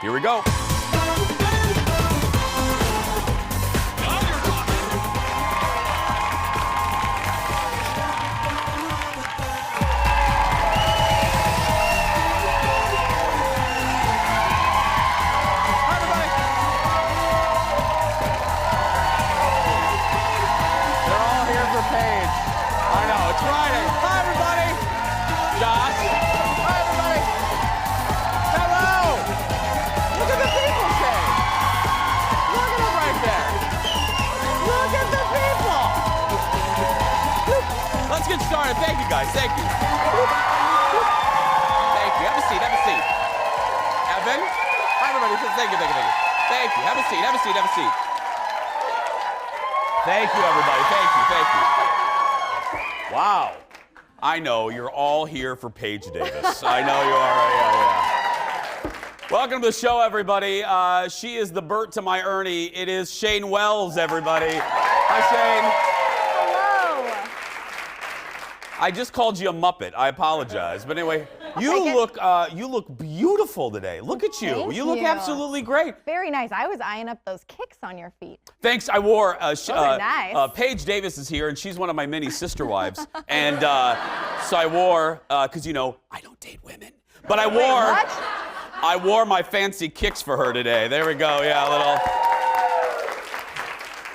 Here we go. Let's get started. Thank you, guys. Thank you. Thank you. Have a seat. Have a seat. Evan. Hi, everybody. Thank you. Thank you. Thank you. Thank you. Have a seat. Have a seat. Have a seat. Thank you, everybody. Thank you. Thank you. Wow. I know you're all here for Paige Davis. I know you are. Yeah. Welcome to the show, everybody. She is the Bert to my Ernie. It is Shane Wells, everybody. Hi, Shane. I just called you a Muppet. I apologize. But anyway, you look beautiful today. Look at you. Thank you look absolutely great. Very nice. I was eyeing up those kicks on your feet. Thanks. I wore Those are nice. Paige Davis is here, and she's one of my many sister wives. And so I wore, because, you know, I don't date women. But I wore my fancy kicks for her today. There we go. Yeah, a little.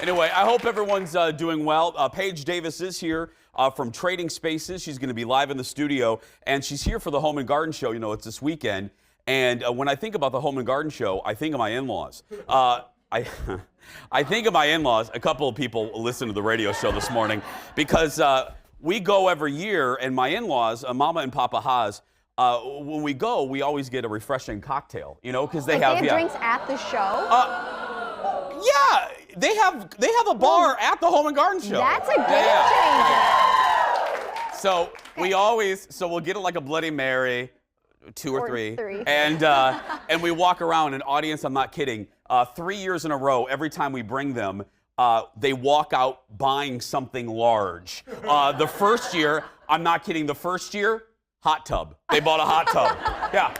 Anyway, I hope everyone's doing well. Paige Davis is here from Trading Spaces. She's going to be live in the studio, and she's here for the Home and Garden Show. You know, it's this weekend. And when I think about the Home and Garden Show, I think of my in-laws. I think of my in-laws. A couple of people listened to the radio show this morning because we go every year, and my in-laws, Mama and Papa Haas, when we go, we always get a refreshing cocktail, you know, because they have drinks at the show. Yeah, they have a bar at the Home and Garden Show. That's a game changer. So we'll get like a Bloody Mary, two or three. And we walk around, and audience, I'm not kidding, 3 years in a row, every time we bring them, they walk out buying something large. The first year, I'm not kidding, the first year, hot tub. They bought a hot tub. Yeah.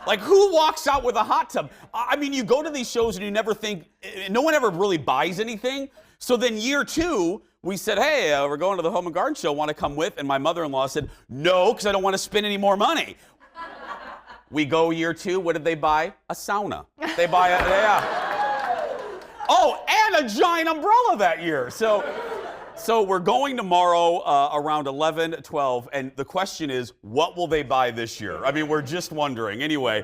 Like, who walks out with a hot tub? I mean, you go to these shows and you never think, no one ever really buys anything. So then year two, we said, hey, we're going to the Home and Garden Show, want to come with? And my mother-in-law said, no, because I don't want to spend any more money. We go year two, what did they buy? A sauna. They buy a, yeah. Oh, and a giant umbrella that year. So we're going tomorrow around 11, 12, and the question is, what will they buy this year? I mean, we're just wondering. Anyway,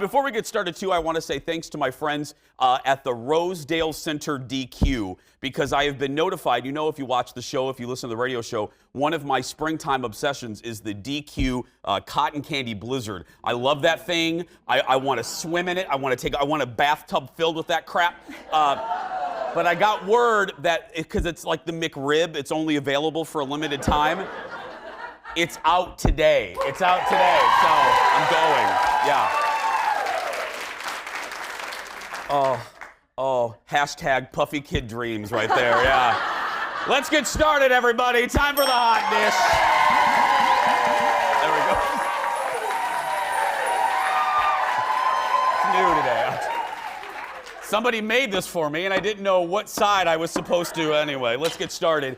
before we get started, too, I want to say thanks to my friends at the Rosedale Center DQ, because I have been notified, you know, if you watch the show, if you listen to the radio show, one of my springtime obsessions is the DQ Cotton Candy Blizzard. I love that thing. I want to swim in it. I want a bathtub filled with that crap. But I got word that, because it's like the McRib, it's only available for a limited time. It's out today. It's out today, so I'm going. Yeah. Oh, hashtag puffy kid dreams right there, yeah. Let's get started, everybody. Time for the hot dish. There we go. It's new today. Somebody made this for me, and I didn't know what side I was supposed to. Anyway, let's get started.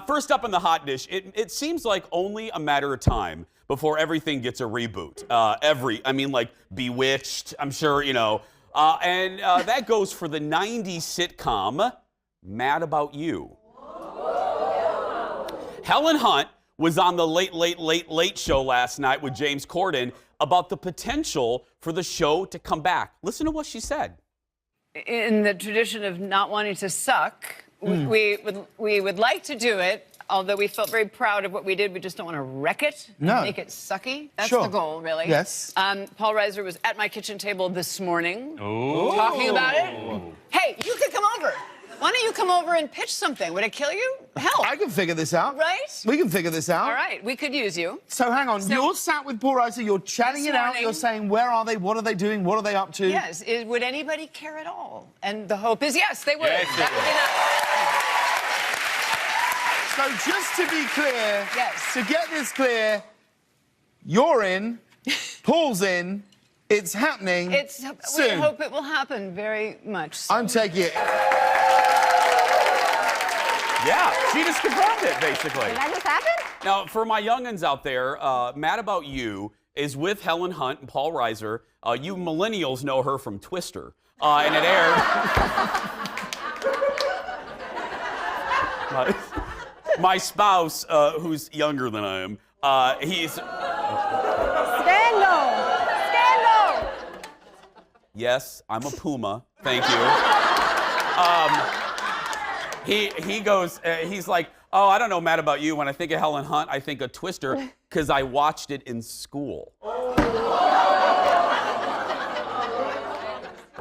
First up in the hot dish, it seems like only a matter of time before everything gets a reboot. Like Bewitched, I'm sure, you know. And that goes for the 90s sitcom, Mad About You. Helen Hunt was on the Late Show last night with James Corden about the potential for the show to come back. Listen to what she said. In the tradition of not wanting to suck, we would like to do it, although we felt very proud of what we did. We just don't want to wreck it, make it sucky. That's the goal, really. Yes. Paul Reiser was at my kitchen table this morning talking about it. Hey, you could come over. Why don't you come over and pitch something? Would it kill you? Hell. I can figure this out. Right? We can figure this out. All right, we could use you. So hang on, you're sat with Paul Reiser, you're chatting it out, you're saying, where are they, what are they doing, what are they up to? Yes, would anybody care at all? And the hope is, yes, they would. Yes, that would be So just to be clear, yes. to get this clear, you're in, Paul's in, It's happening soon. We hope it will happen very much soon. I'm taking it. Yeah, she just confirmed it, basically. Did that just happen? Now, for my youngins out there, Mad About You is with Helen Hunt and Paul Reiser. You millennials know her from Twister. And it aired. My spouse, who's younger than I am, he's... Scandal! Scandal! Yes, I'm a Puma. Thank you. He goes, he's like, oh, I don't know, Mad About You. When I think of Helen Hunt, I think of Twister because I watched it in school.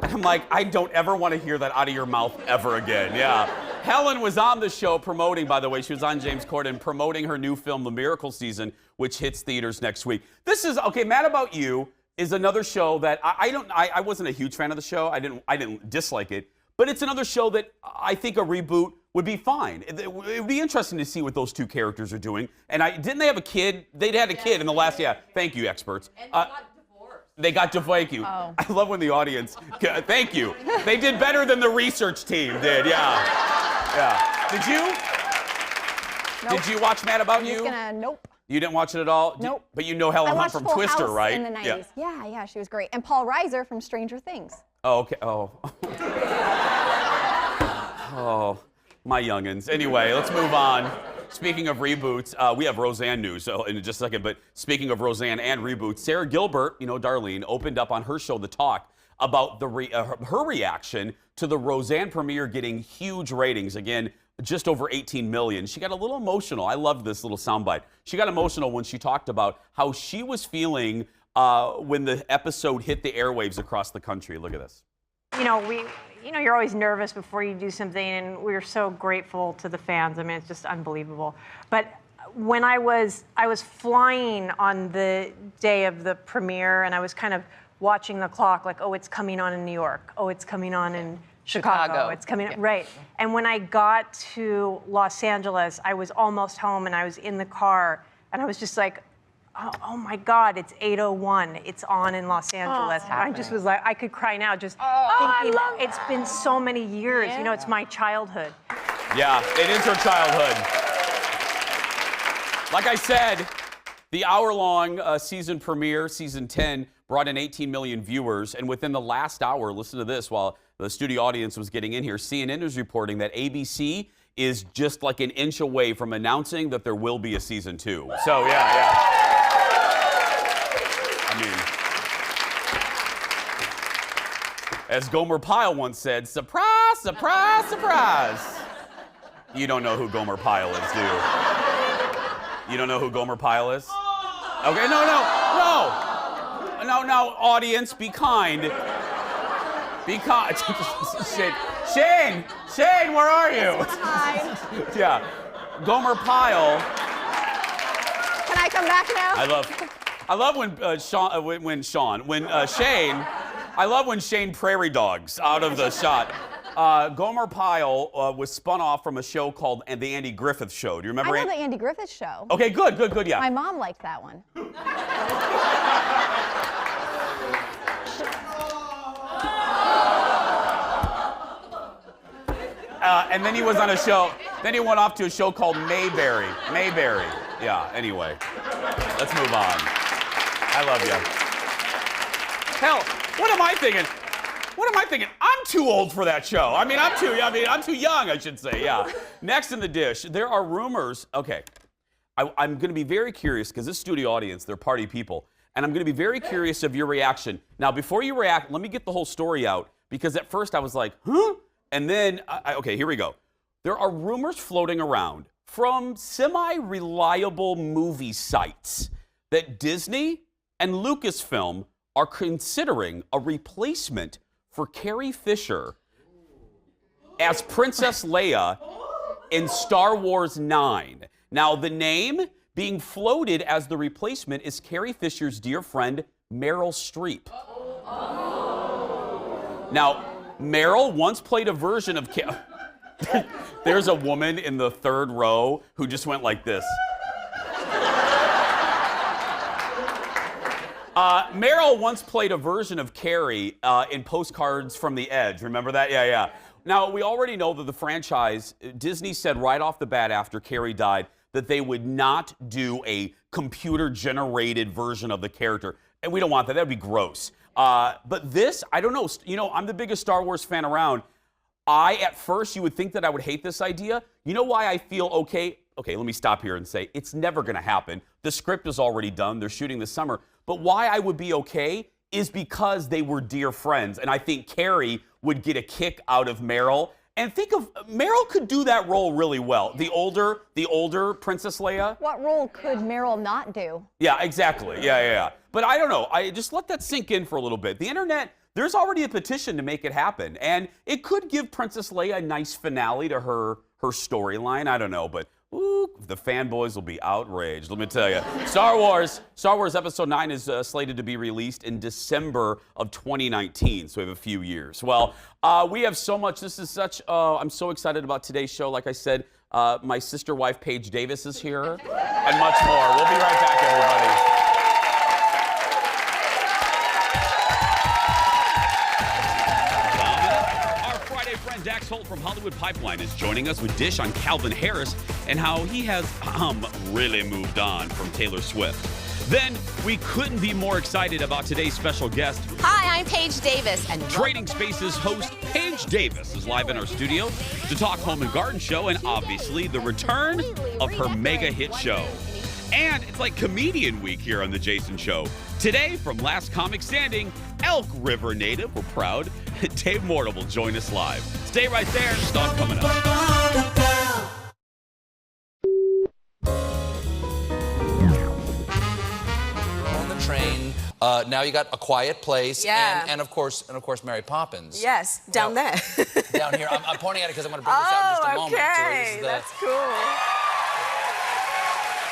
I'm like, I don't ever want to hear that out of your mouth ever again. Yeah. Helen was on the show promoting, by the way, she was on James Corden promoting her new film, The Miracle Season, which hits theaters next week. This is, okay, Mad About You is another show that I wasn't a huge fan of the show. I didn't dislike it, but it's another show that I think a reboot would be fine. It would be interesting to see what those two characters are doing. And didn't they have a kid? They'd had a kid in the last, thank you, experts. And they got divorced. They got divorced, thank you. Oh. I love when the audience, thank you. They did better than the research team did, yeah. Yeah. Did you? Nope. Did you watch Mad About You? Nope. You didn't watch it at all? Nope. But you know Helen Hunt from Full Twister, House right? in the 90s. Yeah, she was great. And Paul Reiser from Stranger Things. Oh, okay. Oh. Oh, my youngins. Anyway, let's move on. Speaking of reboots, we have Roseanne news in just a second, but speaking of Roseanne and reboots, Sarah Gilbert, you know, Darlene, opened up on her show, The Talk, about her reaction to the Roseanne premiere getting huge ratings. Again, just over 18 million. She got a little emotional. I loved this little soundbite. She got emotional when she talked about how she was feeling when the episode hit the airwaves across the country. Look at this. You know, you're always nervous before you do something, and we're so grateful to the fans. I mean, it's just unbelievable. But when I was flying on the day of the premiere, and I was kind of watching the clock, like, oh, it's coming on in New York. Oh, it's coming on in Chicago. It's coming, right. And when I got to Los Angeles, I was almost home, and I was in the car, and I was just like, oh my God, it's 8:01. It's on in Los Angeles. And I just was like, I could cry now just thinking, it's been so many years. Yeah. You know, it's my childhood. Yeah, it is her childhood. Like I said, the hour-long season premiere, season 10, brought in 18 million viewers. And within the last hour, listen to this, while the studio audience was getting in here, CNN is reporting that ABC is just like an inch away from announcing that there will be a season 2. So, yeah. I mean, as Gomer Pyle once said, surprise, surprise, surprise. You don't know who Gomer Pyle is, do you? You don't know who Gomer Pyle is? Okay, no, audience, be kind. Be kind. Shane, where are you? Hi. Yeah, Gomer Pyle. Can I come back now? I love when Shane prairie dogs out of the shot. Gomer Pyle was spun off from a show called The Andy Griffith Show. Do you remember? I know the Andy Griffith Show. Okay, good, yeah. My mom liked that one. And then he was on a show. Then he went off to a show called Mayberry. Yeah. Anyway, let's move on. I love you. Hell, what am I thinking? I'm too old for that show. I'm too young, I should say. Yeah. Next in the dish, there are rumors. Okay, I'm going to be very curious because this studio audience, they're party people, and I'm going to be very curious of your reaction. Now, before you react, let me get the whole story out because at first I was like, huh? And then, okay, here we go. There are rumors floating around from semi-reliable movie sites that Disney and Lucasfilm are considering a replacement for Carrie Fisher as Princess Leia in Star Wars 9. Now, the name being floated as the replacement is Carrie Fisher's dear friend, Meryl Streep. Now, Meryl once played a version of There's a woman in the third row who just went like this. Meryl once played a version of Carrie in Postcards from the Edge. Remember that? Yeah, yeah. Now, we already know that the franchise, Disney said right off the bat after Carrie died that they would not do a computer-generated version of the character. And we don't want that. That would be gross. But this, I don't know. You know, I'm the biggest Star Wars fan around. At first, you would think that I would hate this idea. You know why I feel okay? Okay, let me stop here and say it's never going to happen. The script is already done. They're shooting this summer. But why I would be okay is because they were dear friends. And I think Carrie would get a kick out of Meryl. And think of, Meryl could do that role really well. The older Princess Leia. What role could Meryl not do? Yeah, exactly. Yeah. But I don't know. I just let that sink in for a little bit. The internet, there's already a petition to make it happen. And it could give Princess Leia a nice finale to her storyline. I don't know, but ooh, the fanboys will be outraged. Let me tell you. Star Wars Episode 9 is slated to be released in December of 2019, so we have a few years. Well, we have so much. This is such, I'm so excited about today's show. Like I said, my sister wife, Paige Davis, is here, and much more. We'll be right back, everybody. Dax Holt from Hollywood Pipeline is joining us with Dish on Calvin Harris and how he has really moved on from Taylor Swift. Then, we couldn't be more excited about today's special guest. Hi, I'm Paige Davis. And Trading Spaces host Paige Davis is live in our studio to talk Home and Garden Show and obviously the return of her mega hit show. And it's like comedian week here on The Jason Show. Today, from Last Comic Standing, Elk River native, we're proud, Dave Mordal will join us live. Stay right there, stuff coming up. On the train, now you got A Quiet Place, yeah. and of course Mary Poppins. Yes, down there. Down here, I'm pointing at it because I'm going to bring this out in just a moment. Okay, that's cool.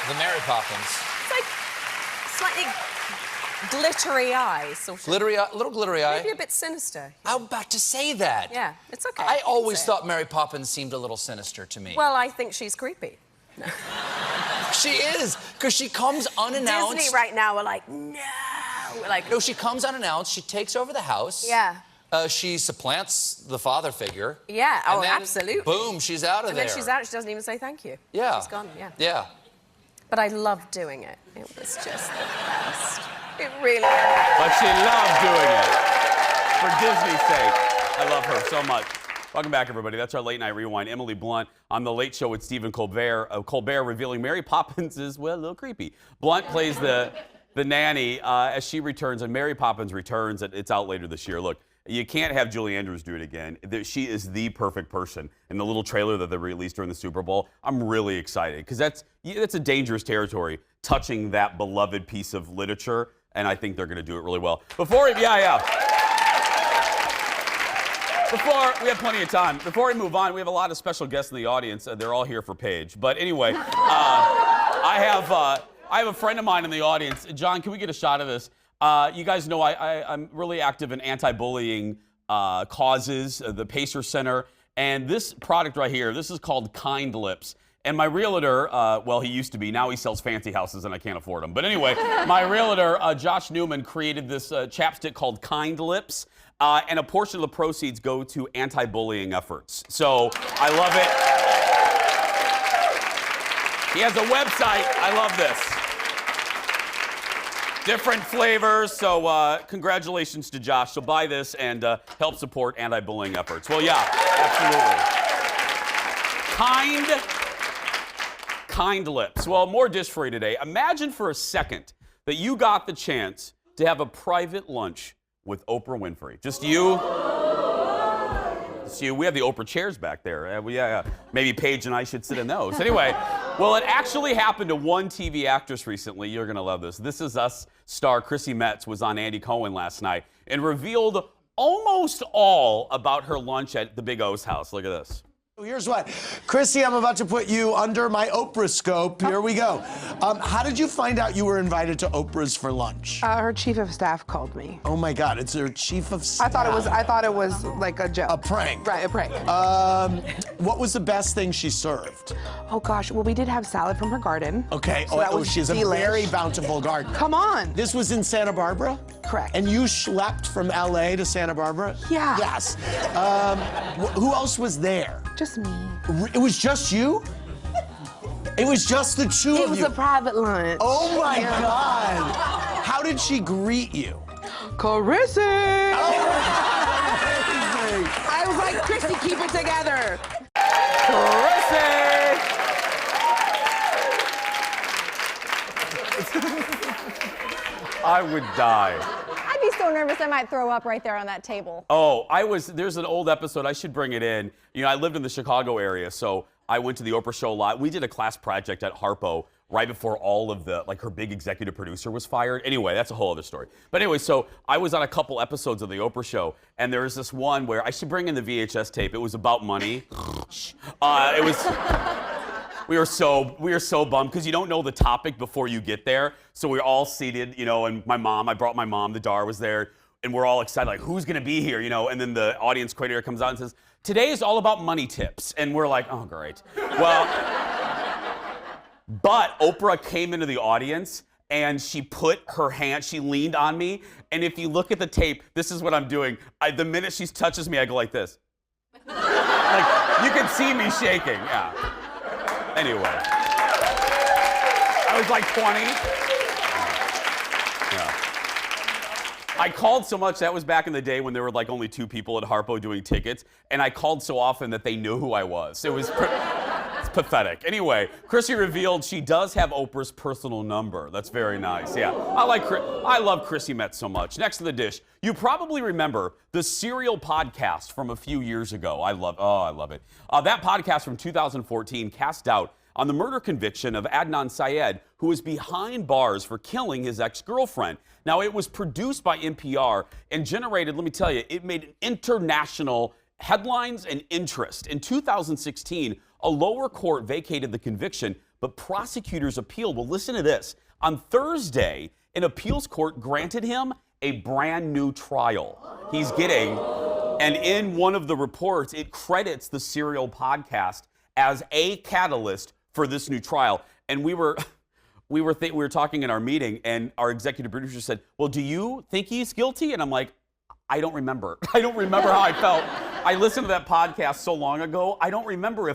The Mary Poppins. It's like slightly glittery eye, sort of. Glittery eye, little glittery eye. Maybe a bit sinister. I'm about to say that. Yeah, it's okay. I always thought Mary Poppins seemed a little sinister to me. Well, I think she's creepy. No. She is, because she comes unannounced. Disney right now are like, no. We're like, no, she comes unannounced. She takes over the house. Yeah. She supplants the father figure. Yeah, and oh, then, absolutely. Boom, she's out of there. And then she's out, she doesn't even say thank you. Yeah. She's gone, yeah. Yeah. But I loved doing it. It was just the best. It really is. But she loved doing it. For Disney's sake. I love her so much. Welcome back, everybody. That's our Late Night Rewind. Emily Blunt on The Late Show with Stephen Colbert. Colbert revealing Mary Poppins is, well, a little creepy. Blunt plays the nanny as she returns, and Mary Poppins returns. It's out later this year. Look, you can't have Julie Andrews do it again. She is the perfect person. In the little trailer that they released during the Super Bowl, I'm really excited because that's a dangerous territory, touching that beloved piece of literature, and I think they're going to do it really well. Before we have plenty of time. We have a lot of special guests in the audience. They're all here for Paige. But anyway, I have a friend of mine in the audience. John, can we get a shot of this? You guys know I'm really active in anti-bullying causes, the Pacer Center. And this product right here, this is called Kind Lips. And my realtor, well, he used to be. Now he sells fancy houses and I can't afford them. But anyway, my realtor, Josh Newman, created this chapstick called Kind Lips. And a portion of the proceeds go to anti-bullying efforts. So I love it. He has a website. I love this. Different flavors, so congratulations to Josh. So buy this and help support anti-bullying efforts. Well, yeah, absolutely. Kind Lips. Well, more dish for you today. Imagine for a second that you got the chance to have a private lunch with Oprah Winfrey. Just you. It's you. We have the Oprah chairs back there. Maybe Paige and I should sit in those. Anyway, well, it actually happened to one TV actress recently. You're going to love this. This Is Us star Chrissy Metz was on Andy Cohen last night and revealed almost all about her lunch at the Big O's house. Look at this. Here's what. Chrissy, I'm about to put you under my Oprah scope. Here we go. How did you find out you were invited to Oprah's for lunch? Her chief of staff called me. Oh my God, it's her chief of staff. I thought it was like a joke. A prank. Right, a prank. What was the best thing she served? Oh gosh, well we did have salad from her garden. Okay, So she has a delish. very bountiful garden. Come on. This was in Santa Barbara? Correct. And you schlepped from LA to Santa Barbara? Yeah. Yes. Who else was there? Just me. It was just you? It was just the two of you? It was a private lunch. Oh my God. How did she greet you? Carissy! Oh, I was like, Chrissy, keep it together. Chrissy! I would die. I'd be so nervous I might throw up right there on that table. Oh, there's an old episode, I should bring it in. You know, I lived in the Chicago area, so I went to the Oprah show a lot. We did a class project at Harpo right before all of her big executive producer was fired. Anyway, that's a whole other story. But anyway, so I was on a couple episodes of the Oprah show, and there was this one where I should bring in the VHS tape. It was about money. We were so bummed because you don't know the topic before you get there. So we were all seated, you know, and I brought my mom, the Dar was there, and we're all excited, like, who's gonna be here, you know? And then the audience coordinator comes out and says, today is all about money tips. And we're like, oh, great. Well, but Oprah came into the audience and she put her hand, she leaned on me. And if you look at the tape, this is what I'm doing. The minute she touches me, I go like this. Like, you can see me shaking, yeah. Anyway, I was like 20. Yeah. I called so much, that was back in the day when there were like only 2 people at Harpo doing tickets, and I called so often that they knew who I was. It's pathetic. Anyway, Chrissy revealed she does have Oprah's personal number. That's very nice, yeah. I love Chrissy Metz so much. Next to the dish, you probably remember the Serial podcast from a few years ago. I love it. That podcast from 2014 cast doubt on the murder conviction of Adnan Syed, who is behind bars for killing his ex-girlfriend. Now, it was produced by NPR and generated, let me tell you, it made international headlines and interest. In 2016, a lower court vacated the conviction, but prosecutors appealed. Well, listen to this. On Thursday, an appeals court granted him a brand new trial. He's getting, and in one of the reports, it credits the Serial podcast as a catalyst for this new trial. And we were talking in our meeting, and our executive producer said, well, do you think he's guilty? And I'm like, I don't remember. I don't remember how I felt. I listened to that podcast so long ago. I don't remember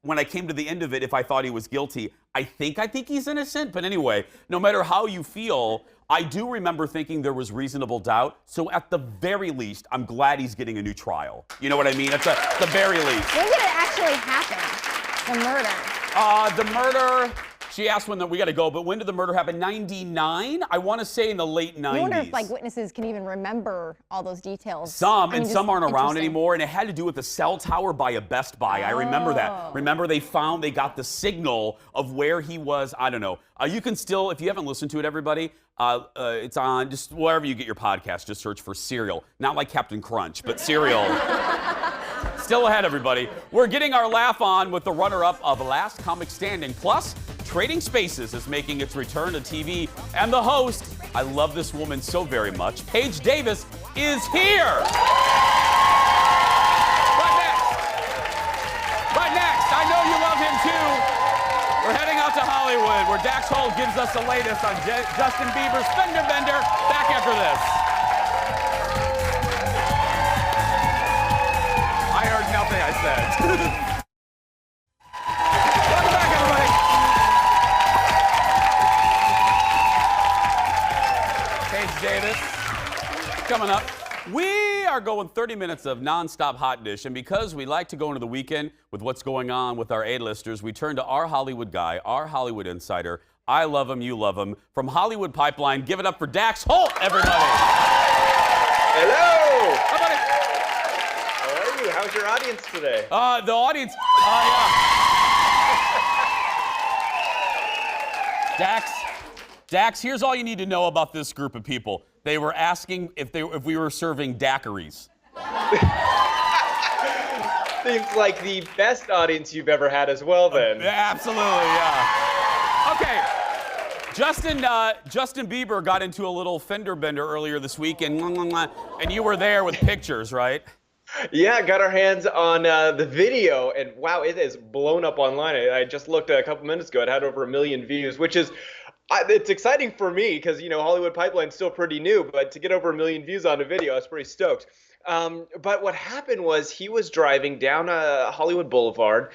when I came to the end of it, if I thought he was guilty. I think he's innocent. But anyway, no matter how you feel, I do remember thinking there was reasonable doubt. So at the very least, I'm glad he's getting a new trial. You know what I mean? At the very least. When did it actually happen? The murder. The murder, she asked when we got to go, but when did the murder happen? 99? I want to say in the late 90s. I wonder if witnesses can even remember all those details. Some aren't around anymore, and it had to do with the cell tower by a Best Buy. I remember that. Remember they got the signal of where he was. I don't know. You can still, if you haven't listened to it, everybody, it's on just wherever you get your podcast. Just search for Serial. Not like Captain Crunch, but Serial. Still ahead, everybody. We're getting our laugh on with the runner-up of Last Comic Standing. Plus, Trading Spaces is making its return to TV. And the host, I love this woman so very much, Paige Davis, is here. But next, I know you love him too. We're heading out to Hollywood, where Dax Holt gives us the latest on Justin Bieber's Fender Bender. Back after this. I heard nothing I said. Welcome back, everybody. Paige Davis, coming up. We are going 30 minutes of nonstop hot dish, and because we like to go into the weekend with what's going on with our A-listers, we turn to our Hollywood guy, our Hollywood insider. I love him, you love him. From Hollywood Pipeline, give it up for Dax Holt, everybody. Hello. How about it? How are you? How's your audience today? The audience, yeah. Dax, here's all you need to know about this group of people. They were asking if we were serving daiquiris. Seems like the best audience you've ever had as well, then. Absolutely, yeah. Okay. Justin Bieber got into a little fender bender earlier this week, and you were there with pictures, right? Yeah, got our hands on the video, and wow, it is blown up online. I just looked a couple minutes ago. It had over 1 million views, which is, it's exciting for me because, you know, Hollywood Pipeline's still pretty new, but to get over 1 million views on a video, I was pretty stoked. But what happened was he was driving down Hollywood Boulevard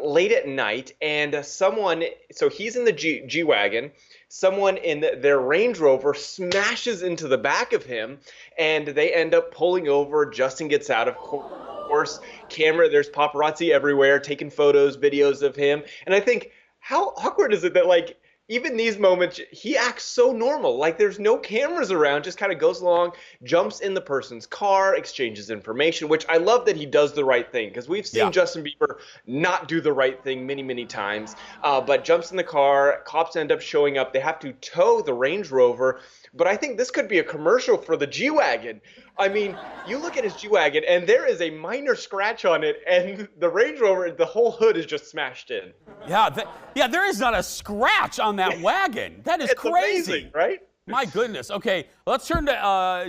late at night, and someone, so he's in the G-Wagon, someone in their Range Rover smashes into the back of him, and they end up pulling over. Justin gets out, of course, there's paparazzi everywhere taking photos, videos of him. And I think, how awkward is it that, like, even these moments, he acts so normal. Like, there's no cameras around, just kind of goes along, jumps in the person's car, exchanges information, which I love that he does the right thing, because we've seen Justin Bieber not do the right thing many, many times. But jumps in the car, cops end up showing up. They have to tow the Range Rover. But I think this could be a commercial for the G-Wagon. I mean, you look at his G-Wagon, and there is a minor scratch on it, and the Range Rover, the whole hood is just smashed in. Yeah, there is not a scratch on that wagon. That is it's crazy. Amazing, right? My goodness. Okay, let's turn to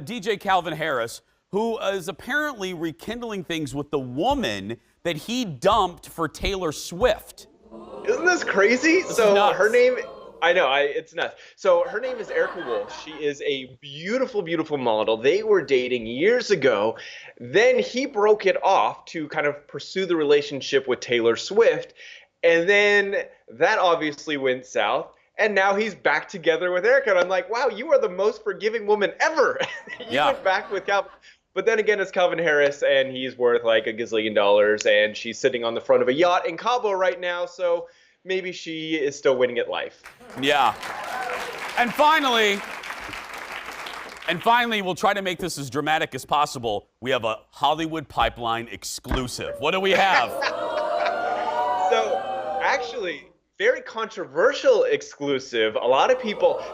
DJ Calvin Harris, who is apparently rekindling things with the woman that he dumped for Taylor Swift. Isn't this crazy? Her name... I know, it's nuts. So her name is Erica Wolf. She is a beautiful, beautiful model. They were dating years ago. Then he broke it off to kind of pursue the relationship with Taylor Swift. And then that obviously went south. And now he's back together with Erica. And I'm like, wow, you are the most forgiving woman ever. You went back with Calvin. But then again, it's Calvin Harris, and he's worth like $1 gazillion. And she's sitting on the front of a yacht in Cabo right now. So maybe she is still winning at life. Yeah. And finally, we'll try to make this as dramatic as possible. We have a Hollywood Pipeline exclusive. What do we have? So, actually, very controversial exclusive.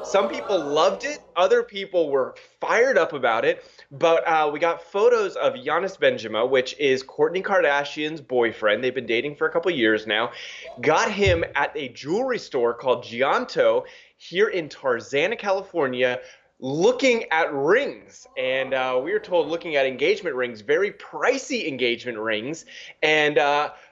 Some people loved it. Other people were fired up about it. But we got photos of Giannis Benjima, which is Kourtney Kardashian's boyfriend. They've been dating for a couple years now. Got him at a jewelry store called Gianto here in Tarzana, California, looking at rings. And we were told looking at engagement rings, very pricey engagement rings. And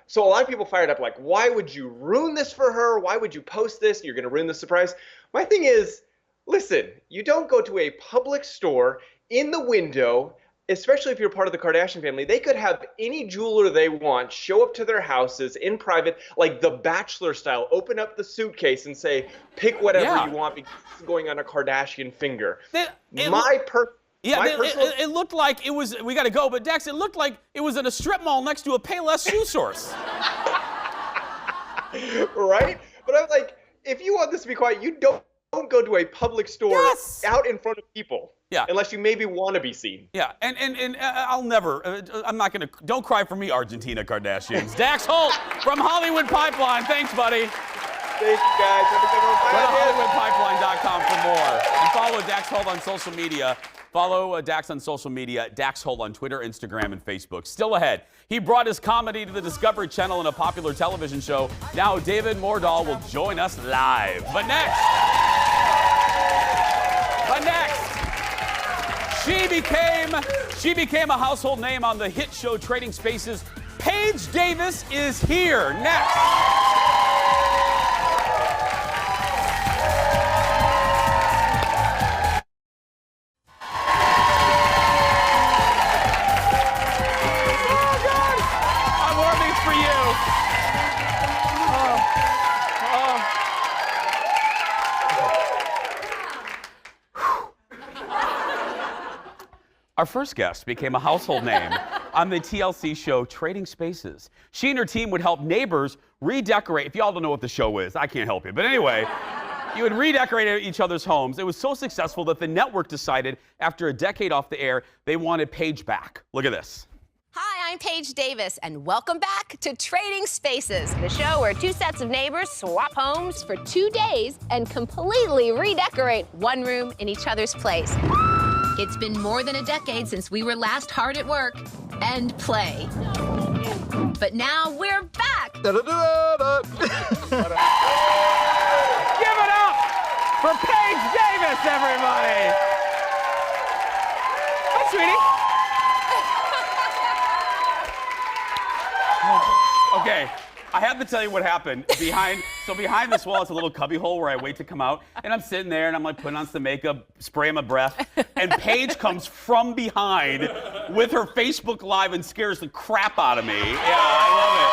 so a lot of people fired up like, why would you ruin this for her? Why would you post this? You're going to ruin the surprise. My thing is, listen, you don't go to a public store in the window, especially if you're part of the Kardashian family. They could have any jeweler they want show up to their houses in private, like The Bachelor style, open up the suitcase and say, pick whatever you want because it's going on a Kardashian finger. It looked like it was, we got to go, but Dax, it looked like it was in a strip mall next to a Payless shoe source. Right? But I'm like, if you want this to be quiet, you don't go to a public store out in front of people. Yeah. Unless you maybe want to be seen. Yeah, and I'll never, I'm not going to, don't cry for me, Argentina Kardashians. Dax Holt from Hollywood Pipeline. Thanks, buddy. Thank you, guys. Have a good one. Go to HollywoodPipeline.com for more. And follow Dax Holt on social media. Follow Dax on social media, Dax Holt on Twitter, Instagram, and Facebook. Still ahead, he brought his comedy to the Discovery Channel in a popular television show. Now David Mordal will join us live. But next, she became a household name on the hit show Trading Spaces. Paige Davis is here next. Our first guest became a household name on the TLC show Trading Spaces. She and her team would help neighbors redecorate. If y'all don't know what the show is, I can't help you. But anyway, you would redecorate each other's homes. It was so successful that the network decided, after a decade off the air, they wanted Paige back. Look at this. Hi, I'm Paige Davis, and welcome back to Trading Spaces, the show where two sets of neighbors swap homes for 2 days and completely redecorate one room in each other's place. It's been more than a decade since we were last hard at work and play. But now we're back. Give it up for Paige Davis, everybody. Hi, sweetie. Okay, I have to tell you what happened. Behind this wall is a little cubby hole where I wait to come out, and I'm sitting there and I'm like putting on some makeup, spraying my breath, and Paige comes from behind with her Facebook Live and scares the crap out of me. Yeah, I love it.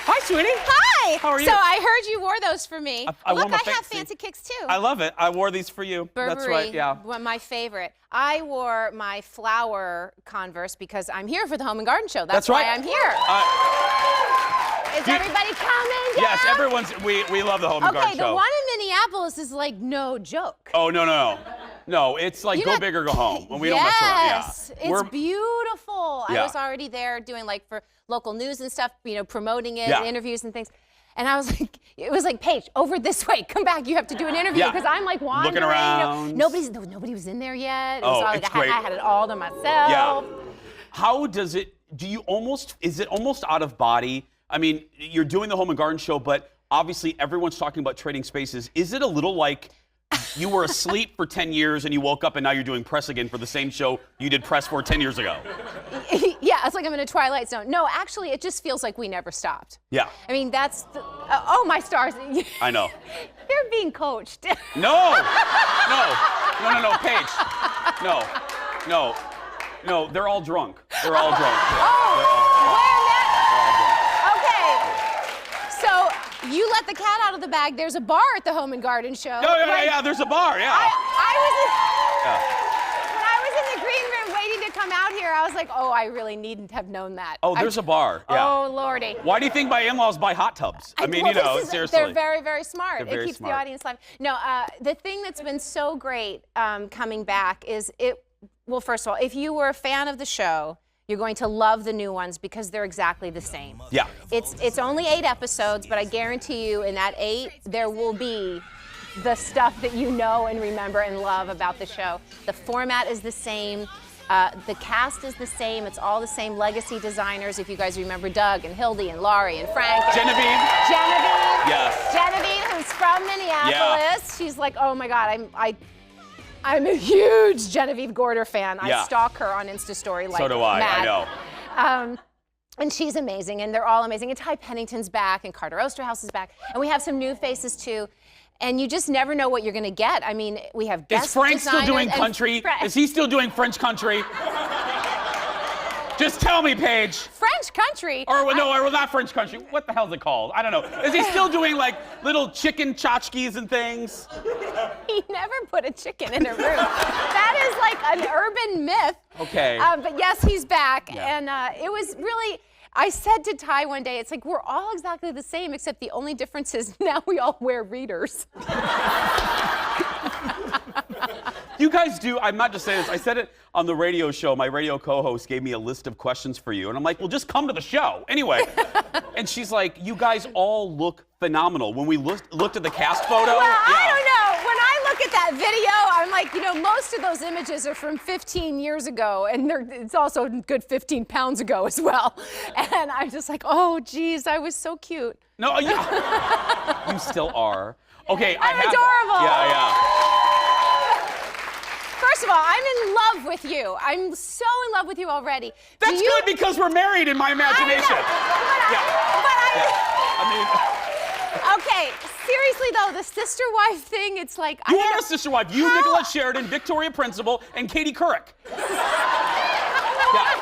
Hi, sweetie. Hi. How are you? So I heard you wore those for me. Look, I have fancy kicks too. I love it. I wore these for you. Burberry, that's right. Yeah. My favorite. I wore my flower Converse because I'm here for the Home and Garden Show. That's right. why I'm here. Is everybody coming? Yes, everyone's. We love the Home and Garden Okay, Show. the one in Minneapolis is like no joke. Oh no, it's like go big or go home. When we don't mess around. Yeah. Yes, it's beautiful. Yeah. I was already there doing like for local news and stuff, promoting it, Yeah. interviews and things. And I was like, it was like, Paige, over this way, come back. You have to do an interview because I'm like wandering. Looking around. Nobody was in there yet. It was all, it's like, great. I had it all to myself. Yeah. How does it? Is it almost out of body? I mean, you're doing the Home and Garden Show, but obviously everyone's talking about Trading Spaces. Is it a little like you were asleep for 10 years and you woke up and now you're doing press again for the same show you did press for 10 years ago? Yeah, it's like I'm in a Twilight Zone. No, actually, it just feels like we never stopped. Yeah. I mean, that's oh, my stars. I know. They're being coached. No, Paige. No, they're all drunk. They're all drunk. So you let the cat out of the bag. There's a bar at the Home and Garden Show. Yeah, there's a bar, yeah. When I was in the green room waiting to come out here, I was like, oh, I really needn't have known that. Oh, there's a bar, yeah. Oh, Lordy. Why do you think my in-laws buy hot tubs? I mean, seriously. They're very, very smart. They're very it keeps smart. the audience live. No, the thing that's been so great coming back is well, first of all, if you were a fan of the show, you're going to love the new ones because they're exactly the same. Yeah. It's only 8 episodes, but I guarantee you in that 8, there will be the stuff that you know and remember and love about the show. The format is the same. The cast is the same. It's all the same legacy designers. If you guys remember Doug and Hildy and Laurie and Frank. And Genevieve. Yes. Genevieve, who's from Minneapolis. Yeah. She's like, oh my God, I'm a huge Genevieve Gorder fan. Yeah. I stalk her on Insta Story like So do I. mad. I know. And she's amazing, and they're all amazing. And Ty Pennington's back, and Carter Osterhaus is back, and we have some new faces too. And you just never know what you're going to get. I mean, we have guest Is Frank still designers doing and country? Is he still doing French country? Just tell me, Paige. French country? Or not French country. What the hell's it called? I don't know. Is he still doing like little chicken tchotchkes and things? He never put a chicken in a room. That is like an urban myth. Okay. But yes, he's back. Yeah. And it was really, I said to Ty one day, it's like we're all exactly the same, except the only difference is now we all wear readers. You guys do, I'm not just saying this, I said it on the radio show. My radio co-host gave me a list of questions for you. And I'm like, well, just come to the show. Anyway. And she's like, you guys all look phenomenal. When we looked at the cast photo. Well, I don't know. When I look at that video, I'm like, most of those images are from 15 years ago. And it's also a good 15 pounds ago as well. And I'm just like, oh, geez, I was so cute. No, you still are. Okay, I'm adorable. Yeah. First of all, I'm in love with you. I'm so in love with you already. That's good because we're married in my imagination. Okay, seriously though, the sister wife thing, it's like you are a sister wife. You, Nicolette Sheridan, Victoria Principal, and Katie Couric. Yeah.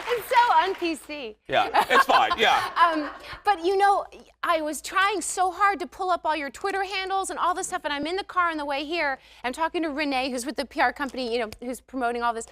It's so un-PC. Yeah, it's fine. Yeah. But I was trying so hard to pull up all your Twitter handles and all this stuff, and I'm in the car on the way here. I'm talking to Renee, who's with the PR company, who's promoting all this.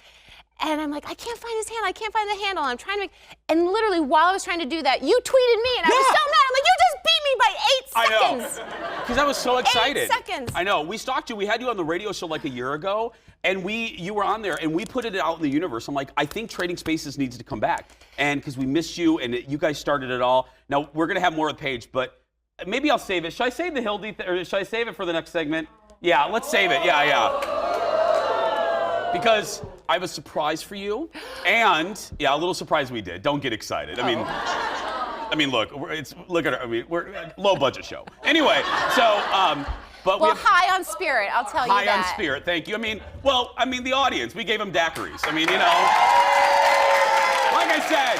And I'm like, I can't find his handle. I can't find the handle. I'm trying to make, and literally while I was trying to do that, you tweeted me, and I was so mad. I'm like, you just beat me by 8 seconds. I know. Because I was so excited. 8 seconds. I know. We stalked you. We had you on the radio show like a year ago, and you were on there, and we put it out in the universe. I'm like, I think Trading Spaces needs to come back, and because we missed you, and you guys started it all. Now we're gonna have more with Paige, but maybe I'll save it. Should I save the Hildy, or should I save it for the next segment? Yeah, let's save it. Yeah. Because I have a surprise for you, and yeah, a little surprise we did. Don't get excited. I mean, look, look at her. I mean, we're a low-budget show. Anyway, so, but well, high on spirit, I'll tell you that. High on spirit, thank you. I mean, the audience, we gave them daiquiris. I mean, you know, like I said,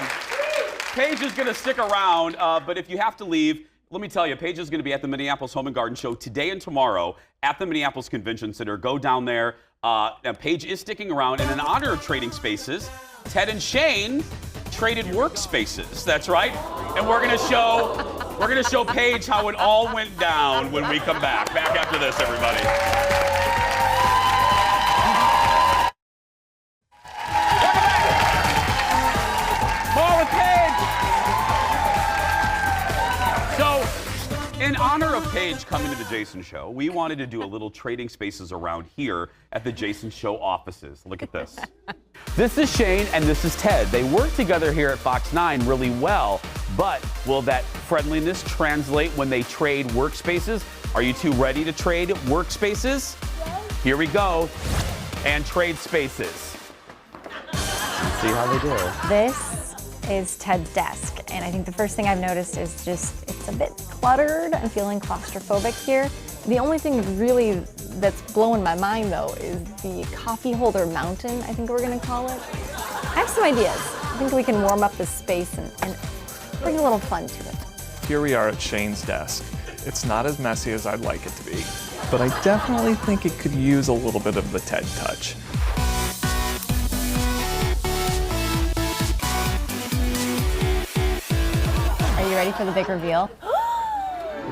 Paige is gonna stick around, but if you have to leave, let me tell you, Paige is gonna be at the Minneapolis Home and Garden Show today and tomorrow at the Minneapolis Convention Center. Go down there. And Paige is sticking around, and in honor of trading spaces, Ted and Shane traded workspaces. That's right. And we're gonna show Paige how it all went down when we come back. Back after this, everybody. More with Paige. So, in honor of Paige coming to the Jason Show, we wanted to do a little trading spaces around here at the Jason Show offices. Look at this. This is Shane and this is Ted. They work together here at Fox 9 really well, but will that friendliness translate when they trade workspaces? Are you two ready to trade workspaces? Yes. Here we go. And trade spaces. Let's see how they do. This is Ted's desk, and I think the first thing I've noticed is just it's a bit cluttered. I'm feeling claustrophobic here. The only thing really that's blowing my mind, though, is the coffee holder mountain, I think we're gonna call it. I have some ideas. I think we can warm up the space and bring a little fun to it. Here we are at Shane's desk. It's not as messy as I'd like it to be, but I definitely think it could use a little bit of the Ted touch. Are you ready for the big reveal?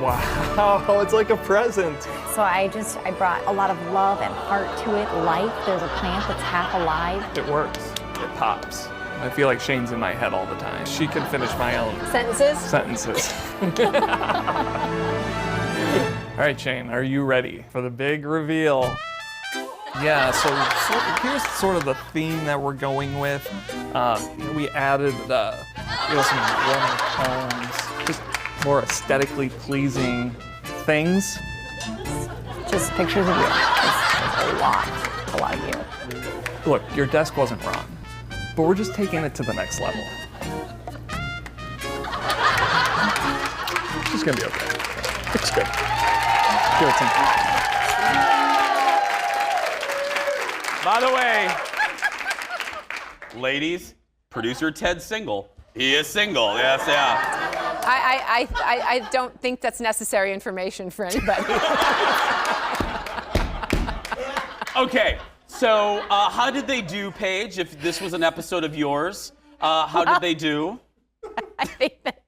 Wow, it's like a present. So I brought a lot of love and heart to it, life. There's a plant that's half alive. It works, it pops. I feel like Shane's in my head all the time. She can finish my own sentences. All right, Shane, are you ready for the big reveal? Yeah, so here's sort of the theme that we're going with. We added some warmer tones, just more aesthetically pleasing things. Just pictures of you. It's a lot of you. Look, your desk wasn't wrong, but we're just taking it to the next level. It's gonna be okay. It's good. Give it some time. By the way, ladies, producer Ted's single. He is single, yes, yeah. I don't think that's necessary information for anybody. Okay, so how did they do, Paige, if this was an episode of yours? How did they do? I think that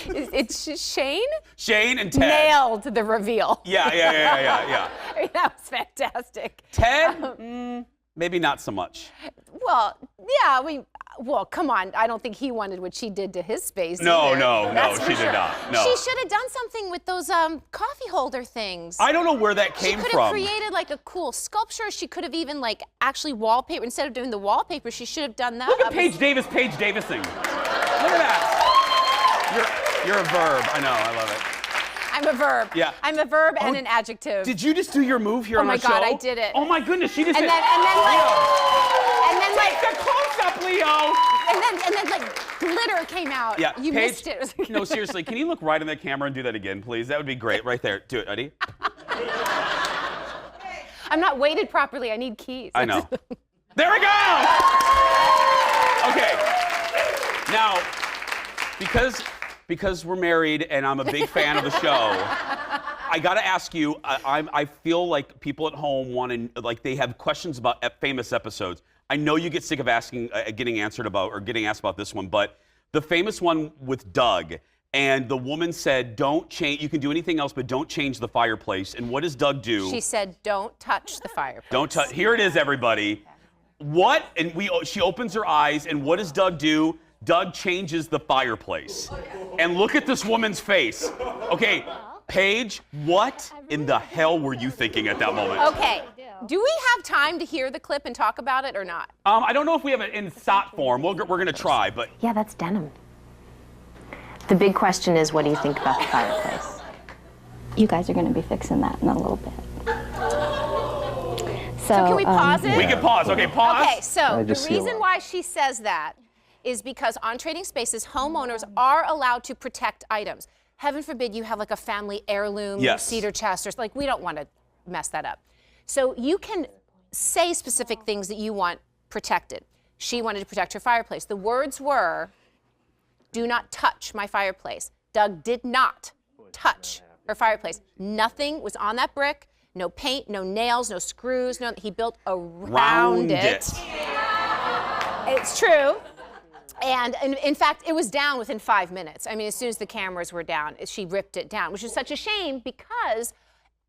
it's Shane? Shane and Ted. Nailed the reveal. Yeah. I mean, that was fantastic. Ted? Maybe not so much. Well, yeah, well, come on. I don't think he wanted what she did to his space. No, either. she did not. No. She should have done something with those coffee holder things. I don't know where that came from. She could have created like a cool sculpture. She could have even like actually wallpaper. Instead of doing the wallpaper, she should have done that. Look at Paige Davis, Paige Davising. Look at that. You're a verb. I know, I love it. I'm a verb. Yeah. I'm a verb and an adjective. Did you just do your move here on our show? Oh my God, I did it. Oh my goodness, she just and did. Then take the close up, Leo. And then like glitter came out. Yeah. You Paige, missed it. No, seriously, can you look right in the camera and do that again, please? That would be great. Right there. Do it, Eddie. I'm not weighted properly. I need keys. I know. There we go. Okay. Now, because we're married and I'm a big fan of the show, I gotta ask you, I feel like people at home they have questions about famous episodes. I know you get sick of getting asked about this one, but the famous one with Doug, and the woman said, don't change, you can do anything else, but don't change the fireplace. And what does Doug do? She said, don't touch the fireplace. Don't touch, here it is, everybody. What, and she opens her eyes, and what does Doug do? Doug changes the fireplace. And look at this woman's face. Okay, Paige, what in the hell were you thinking at that moment? Okay, do we have time to hear the clip and talk about it or not? I don't know if we have it in SOT form. We're gonna try, but. Yeah, that's denim. The big question is, what do you think about the fireplace? You guys are gonna be fixing that in a little bit. So can we pause it? We can pause. Okay, pause. Okay, so the reason why she says that is because on Trading Spaces, homeowners are allowed to protect items. Heaven forbid you have like a family heirloom cedar chest, or like we don't want to mess that up. So you can say specific things that you want protected. She wanted to protect her fireplace. The words were, "Do not touch my fireplace." Doug did not touch her fireplace. Nothing was on that brick. No paint, no nails, no screws. No, he built around it. It's true. And in fact, it was down within 5 minutes. I mean, as soon as the cameras were down, she ripped it down, which is such a shame because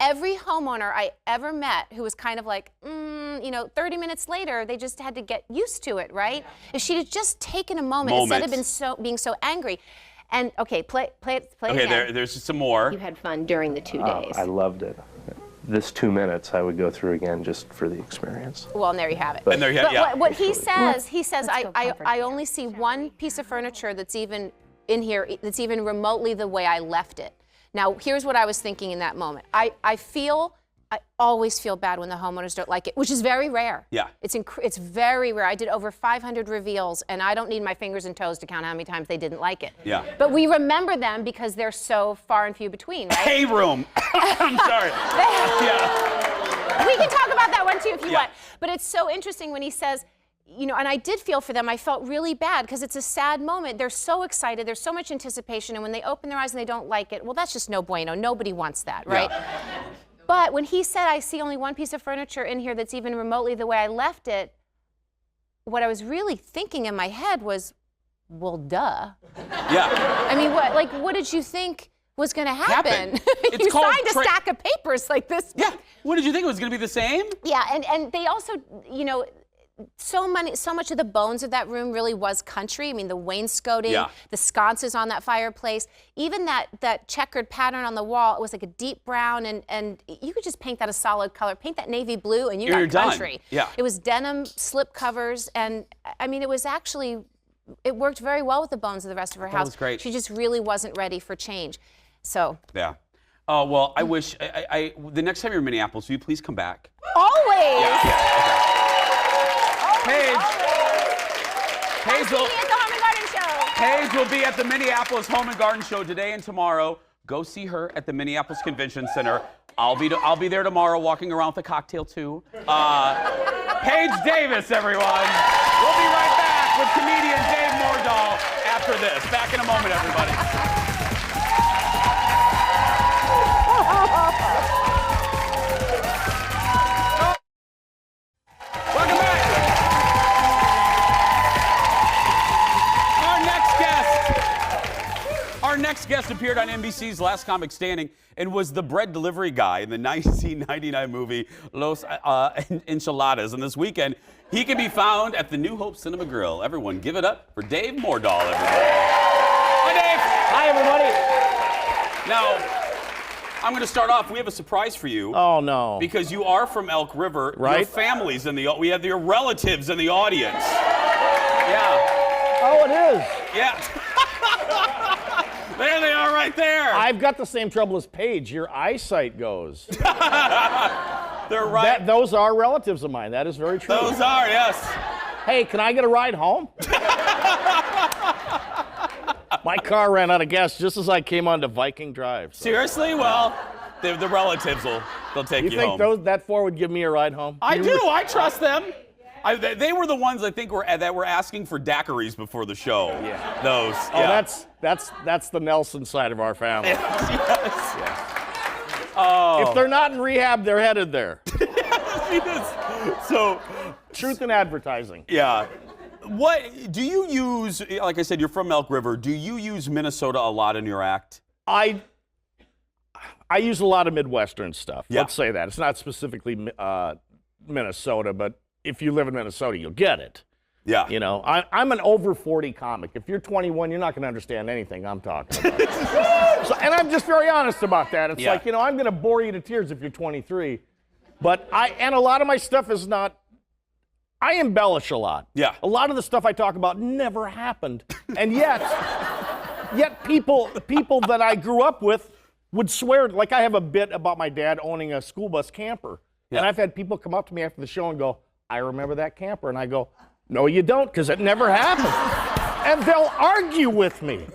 every homeowner I ever met who was kind of like, 30 minutes later, they just had to get used to it, right? If she'd have just taken a moment instead of being so angry. And okay, play it again. There's some more. You had fun during the 2 days. I loved it. This 2 minutes I would go through again just for the experience. Well, and there you have it. And there you have it. What he says, I only see one piece of furniture that's even in here that's even remotely the way I left it. Now, here's what I was thinking in that moment. I always feel bad when the homeowners don't like it, which is very rare. Yeah. It's very rare. I did over 500 reveals, and I don't need my fingers and toes to count how many times they didn't like it. Yeah. But we remember them because they're so far and few between, right? Hay room. I'm sorry. We can talk about that one too if you want. But it's so interesting when he says, and I did feel for them. I felt really bad because it's a sad moment. They're so excited. There's so much anticipation. And when they open their eyes and they don't like it, well, that's just no bueno. Nobody wants that, right? Yeah. But when he said, I see only one piece of furniture in here that's even remotely the way I left it, what I was really thinking in my head was, well, duh. Yeah. I mean, what did you think was going to happen? You signed a stack of papers like this. Yeah. What did you think? It was going to be the same? Yeah, and they also, so much of the bones of that room really was country. I mean, the wainscoting, the sconces on that fireplace, even that checkered pattern on the wall, it was like a deep brown, and you could just paint that a solid color. Paint that navy blue, and you're got country. Done. Yeah. It was denim slip covers, and I mean, it worked very well with the bones of the rest of her house. That was great. She just really wasn't ready for change. So. Yeah. Oh, well, I wish, the next time you're in Minneapolis, will you please come back? Always! Yeah, okay. Paige will be at the Minneapolis Home and Garden Show today and tomorrow. Go see her at the Minneapolis Convention Center. I'll be there tomorrow walking around with a cocktail too. Paige Davis, everyone. We'll be right back with comedian Dave Mordal after this. Back in a moment, everybody. Welcome back. Our next guest appeared on NBC's Last Comic Standing and was the bread delivery guy in the 1999 movie Los Enchiladas. And this weekend, he can be found at the New Hope Cinema Grill. Everyone, give it up for Dave Mordal, everybody. Hi, Dave. Hi, everybody. Now, I'm going to start off. We have a surprise for you. Oh, no. Because you are from Elk River. Right. Your family's we have your relatives in the audience. Yeah. Oh, it is? Yeah. There they are right there. I've got the same trouble as Paige. Your eyesight goes. They're right. Those are relatives of mine. That is very true. Those are, yes. Hey, can I get a ride home? My car ran out of gas just as I came onto Viking Drive. So. Seriously? Well, the relatives they'll take you home. You think that four would give me a ride home? I do. I trust them. They were the ones I think that were asking for daiquiris before the show. Yeah. Those. Oh, yeah. that's the Nelson side of our family. Yes. Yeah. Oh. If they're not in rehab, they're headed there. So, truth in advertising. Yeah. What do you use? Like I said, you're from Elk River. Do you use Minnesota a lot in your act? I use a lot of Midwestern stuff. Yeah. Let's say that. It's not specifically Minnesota, but if you live in Minnesota, you'll get it. Yeah. You know, I'm an over 40 comic. If you're 21, you're not going to understand anything I'm talking about. And I'm just very honest about that. It's like, I'm going to bore you to tears if you're 23. But and a lot of my stuff is not, I embellish a lot. Yeah. A lot of the stuff I talk about never happened. And yet people that I grew up with would swear, like I have a bit about my dad owning a school bus camper. And I've had people come up to me after the show and go, I remember that camper. And I go, no, you don't, because it never happened. And they'll argue with me.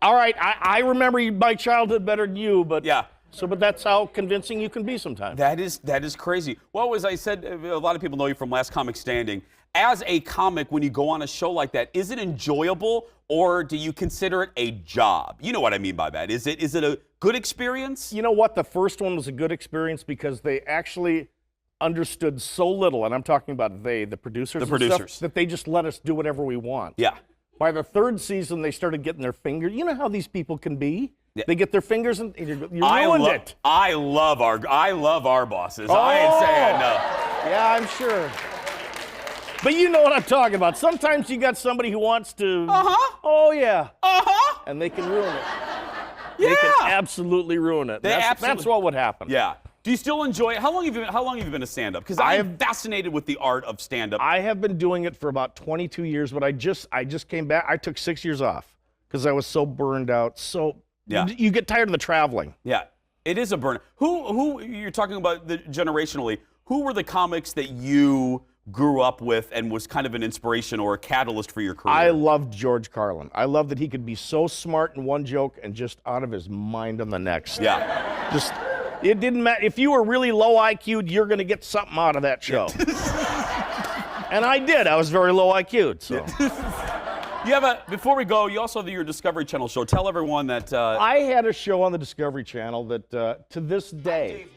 All right, I remember my childhood better than you, but but that's how convincing you can be sometimes. That is crazy. Well, as I said, a lot of people know you from Last Comic Standing. As a comic, when you go on a show like that, is it enjoyable, or do you consider it a job? You know what I mean by that. Is it a good experience? You know what? The first one was a good experience because they actually understood so little, and I'm talking about the producers, stuff, that they just let us do whatever we want. Yeah. By the third season, they started getting their fingers. You know how these people can be? Yeah. They get their fingers and you ruined it. I love our bosses. Oh, I ain't saying no. Yeah, I'm sure. But you know what I'm talking about. Sometimes you got somebody who wants to. Oh yeah. And they can ruin it. Yeah. They can absolutely ruin it. That's what would happen. Yeah. Do you still enjoy it? How long have you been a stand-up? Because I am fascinated with the art of stand-up. I have been doing it for about 22 years, but I just came back. I took 6 years off because I was so burned out. So you get tired of the traveling. Yeah, it is a burn. Who you're talking about generationally? Who were the comics that you grew up with and was kind of an inspiration or a catalyst for your career? I loved George Carlin. I loved that he could be so smart in one joke and just out of his mind on the next. Yeah. It didn't matter. If you were really low IQ'd, you're going to get something out of that show. And I did. I was very low IQ'd. So. Before we go, you also have your Discovery Channel show. Tell everyone that... I had a show on the Discovery Channel that to this day...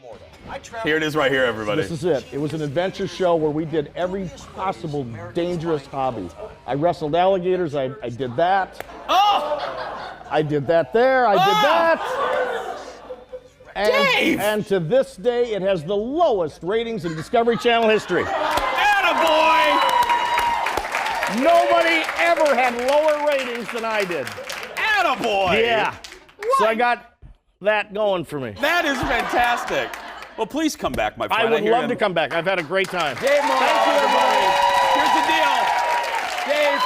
Here it is right here, everybody. This is it. It was an adventure show where we did every possible dangerous hobby. I wrestled alligators. I did that. Oh! I did that there. I did that. Dave! And to this day, it has the lowest ratings in Discovery Channel history. Attaboy! Nobody ever had lower ratings than I did. Attaboy! Yeah. What? So I got that going for me. That is fantastic. Well, please come back, my friend. I would love to come back. I've had a great time. Dave Mordal, thank you, everybody. Here's the deal. Dave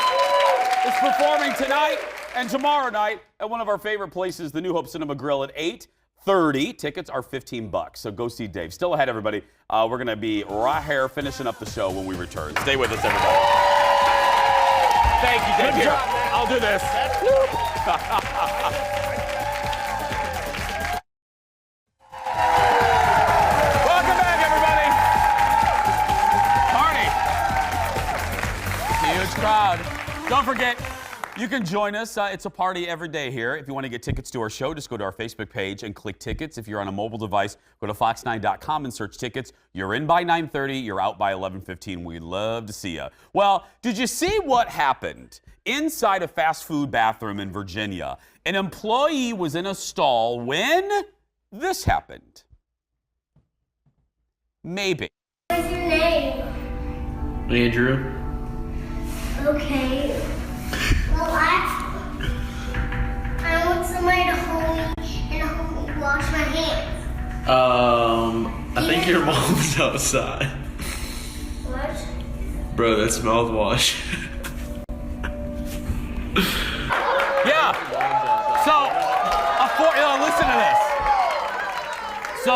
is performing tonight and tomorrow night at one of our favorite places, the New Hope Cinema Grill at 8:30. Tickets are $15, so go see Dave. Still ahead, everybody. We're going to be right here finishing up the show when we return. Stay with us, everybody. Thank you, Dave. Good job, man. I'll do this. Welcome back, everybody. Party. Huge crowd. Don't forget, you can join us. It's a party every day here. If you want to get tickets to our show, just go to our Facebook page and click tickets. If you're on a mobile device, go to fox9.com and search tickets. You're in by 9:30. You're out by 11:15. We'd love to see you. Well, did you see what happened inside a fast food bathroom in Virginia? An employee was in a stall when this happened. Maybe. What's your name? Andrew. Okay. Well, I want somebody to hold me and help me wash my hands. I think your mom's outside. What? Bro, that's mouthwash. Yeah. So, listen to this. So,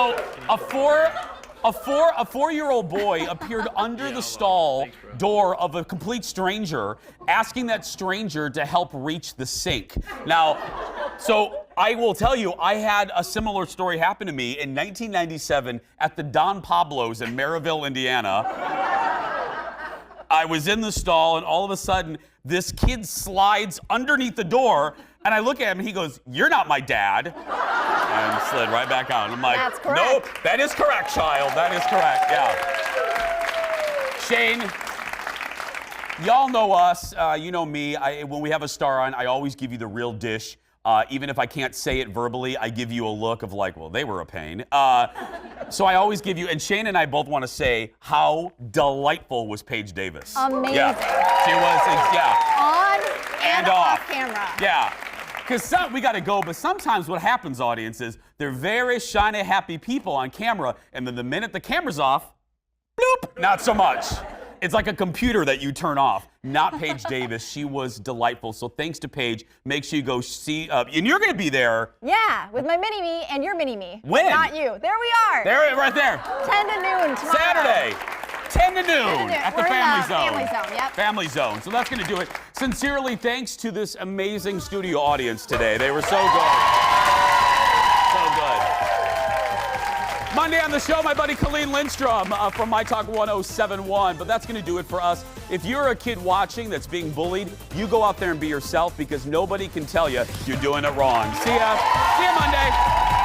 a four-year-old boy appeared under the stall door of a complete stranger, asking that stranger to help reach the sink. Now, so I will tell you, I had a similar story happen to me in 1997 at the Don Pablo's in Maryville, Indiana. I was in the stall, and all of a sudden, this kid slides underneath the door, and I look at him, and he goes, "You're not my dad." And slid right back out. And I'm like, That's correct. "Nope, that is correct, child. That is correct." Yeah. Shane, y'all know us. You know me. When we have a star on, I always give you the real dish. Even if I can't say it verbally, I give you a look of like, well, they were a pain. So I always give you, and Shane and I both want to say how delightful was Paige Davis. Amazing. Yeah, she was, On and off camera. Yeah. Because we got to go, but sometimes what happens, audience, is they're very shiny, happy people on camera, and then the minute the camera's off, bloop, not so much. It's like a computer that you turn off. Not Paige Davis. She was delightful. So thanks to Paige. Make sure you go see. And you're going to be there. Yeah, with my mini-me and your mini-me. When? Not you. There we are. There, right there. 10 to noon tomorrow. Saturday. 10 to noon at the We're Family in the Zone. Family Zone, yep. Family Zone. So that's going to do it. Sincerely, thanks to this amazing studio audience today. They were so good. So good. Monday on the show, my buddy Colleen Lindstrom from My Talk 1071. But that's going to do it for us. If you're a kid watching that's being bullied, you go out there and be yourself because nobody can tell you you're doing it wrong. See ya. See ya Monday.